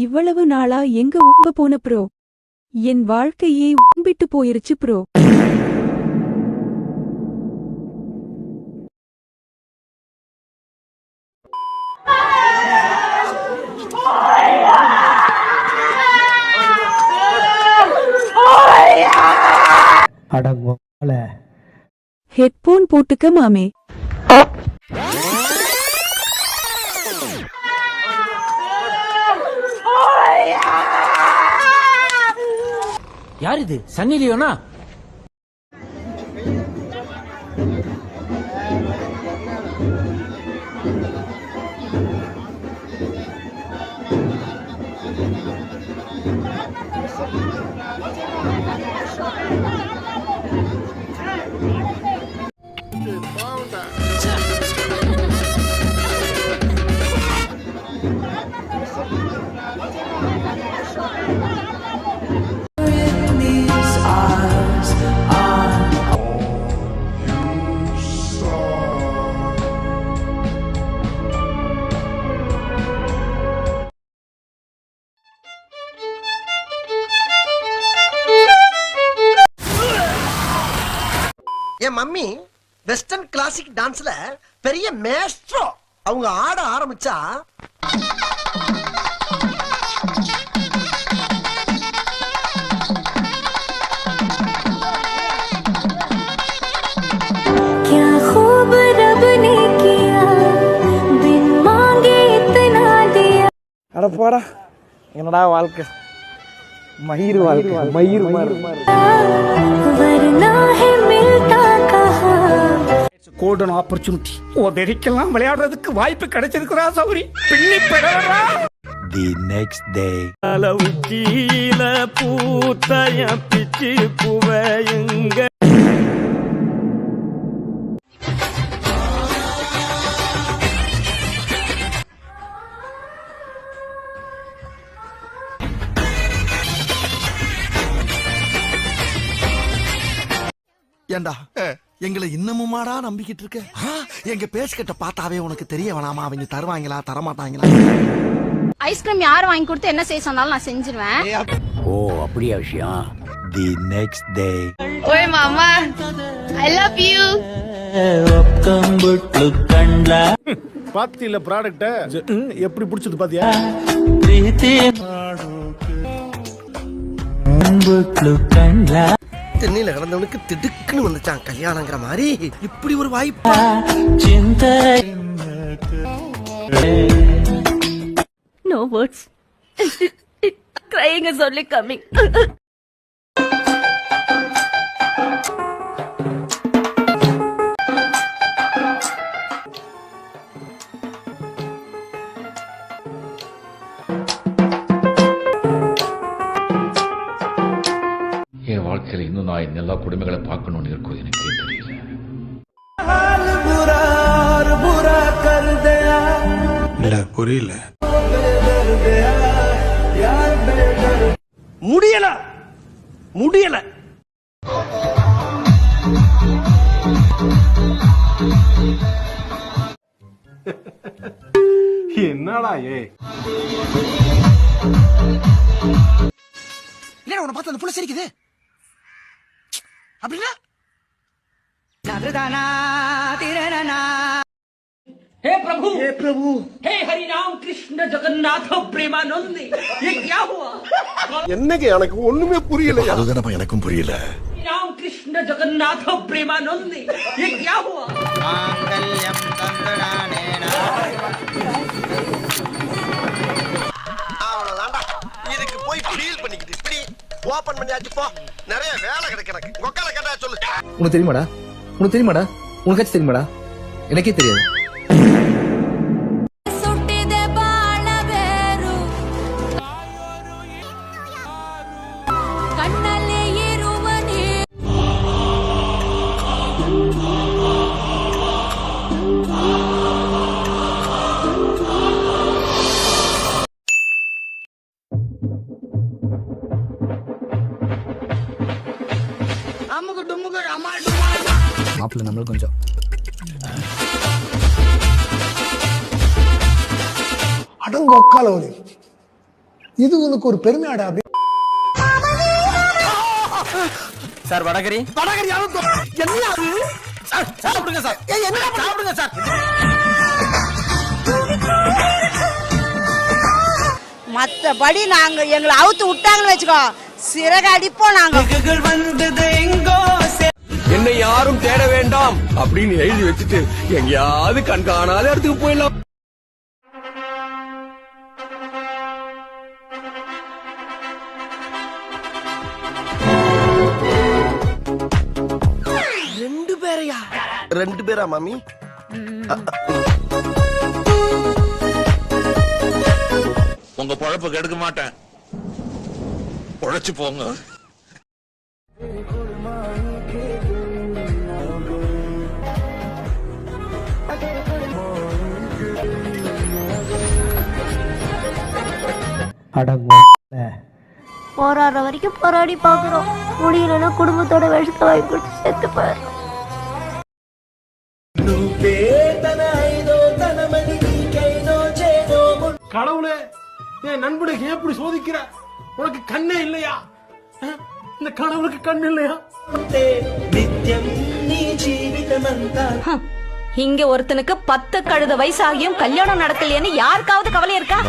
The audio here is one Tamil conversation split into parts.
இவ்வளவு நாளா எங்க உம்ப போன ப்ரோ? என் வாழ்க்கையே உம்பிட்டு போயிருச்சு ப்ரோ. ஹெட்போன் போட்டுக்க மாமே. யார் இது? சன்னி லியோனா? என் மம்மி வெஸ்டர்ன் கிளாசிக் டான்ஸ்ல பெரிய மேஸ்ட்ரோ. அவங்க ஆட ஆரம்பிச்சா அட போடா, என்னடா வாழ்க்கை, மயிர் வாழ்க்கை, மயிர் கோல்டன் ஆப்பர்ச்சுனிட்டி. உதவிக்கெல்லாம் விளையாடுறதுக்கு வாய்ப்பு கிடைச்சிருக்கிறா சௌரி. பின்னி பெறா. The next day. அளவு கீழ பூத்தய பிச்சு புவையுங்க. ஏண்டா எங்களை இன்னமுமாடா நம்பிக்கிட்டு இருக்க? எங்க பேசிக்கிட்ட பார்த்தாவே உனக்கு தெரிய வேணாமா அவங்க தருவாங்களா தரமாட்டாங்களா? ஐஸ்கிரீம் யார் வாங்கி கொடுத்து என்ன செய்ய சொன்னாலும் நான் செஞ்சிருவேன். ஓ அப்படியா விஷயம். The next day. ஓய் மாமா, I love you. பாத்தியில ப்ராடக்ட்ட எப்படி பிடிச்சது பாத்தியா? தென்னையில கிடந்தவனுக்கு திடுக்குன்னு வந்துச்சான் கல்யாணங்கிற மாதிரி. இப்படி ஒரு வாய்ப்பு. No words. Crying is only coming. என் வாழ்க்கையில் இன்னும் நான் எல்லா குடும்பங்களை பார்க்கணும்னு இருக்கும் எனக்கே தெரியல. இல்ல புரியல. முடியல முடியல. என்னடா ஏ இல்ல உன்னை பார்த்து அந்த புள்ள சிரிக்குது அப்படின்னா? हे प्रभु, हे हरि राम कृष्ण जगन्नाथ प्रेमानंद, ये क्या हुआ? என்னங்க எனக்கு ஒண்ணுமே புரியல. அதுதானப்பா எனக்கும் புரியல. राम कृष्ण जगन्नाथ प्रेमानंद, ये क्या हुआ? அவ்வளவுதான்டா. இதுக்கு போய் ஃபீல் பண்ணிக்கிட்டு இப்படி ஓபன் பண்ணியாச்சு போ. நிறைய வேலை கிடக்கு எனக்கு. கொக்கால கேட்டா சொல்லு. உனக்கு தெரியுமாடா? உனக்கு தெரியுமாடா? உனக்காச்சும் தெரியுமாடா? எனக்கே தெரியாது. மாப்பிள்ள நம்மளும் கொஞ்சம் அடங்கொக்கால இது உனக்கு ஒரு பெருமையாடா அப்படி சார் வடகரி என்ன அது சார் சாப்பிடுங்க சார் என்ன சாப்பிடுங்க சார் மத்தபடி நாங்க எங்களை அவுத்து விட்டாங்கன்னு வச்சுக்கோ சிறகு அடிப்போம் நாங்க. என்னை யாரும் தேட வேண்டாம் அப்படின்னு எழுதி வச்சுட்டு எங்கேயாவது கண்காணாத இடத்துக்கு போயிடலாம். ரெண்டு பேரா மாமி உங்க பொழப்பு கெடுக்க மாட்டேன், பொழைச்சு போங்க. போராடுற வரைக்கும் போராடி பாக்குறோம், முடியலன்னா குடும்பத்தோட விஷத்தை வாங்கி கொடுத்து செத்து போயிடும். கடவுளே, என் நண்பனுக்கு எப்படி சோதிக்கிற? உனக்கு கண்ணே இல்லையா? இந்த கடவுளுக்கு கண்ணு இல்லையா? இங்க ஒருத்தனுக்கு 10 கழுத வயசாகியும் கல்யாணம் நடக்கலையேன்னு யாருக்காவது கவலை இருக்கா?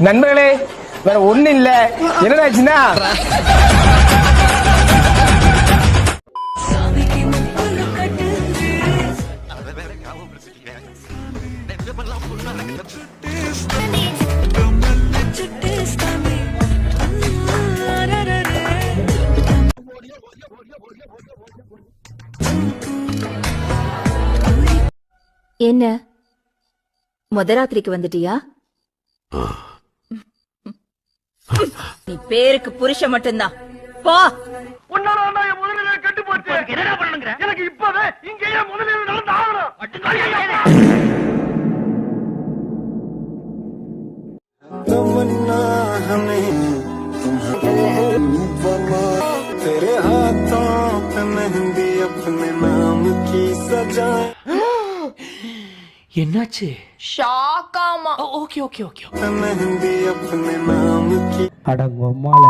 நண்பர்களே, வேற ஒண்ணு இல்ல, என்னடாச்சுன்னா என்ன முதராத்திரிக்கு வந்துட்டியா? நீ பேருக்கு புருஷன் மட்டும்தான், போ. எனக்கு இப்பவே இங்கேயே முதலில் நடந்து ஆகணும். तेरे हाथों पे मेहंदी अपने नाम की सजा. என்னாச்சு? ஷாக்காமா. Okay okay okay. मेहंदी अपने नाम की அடங்கம்மால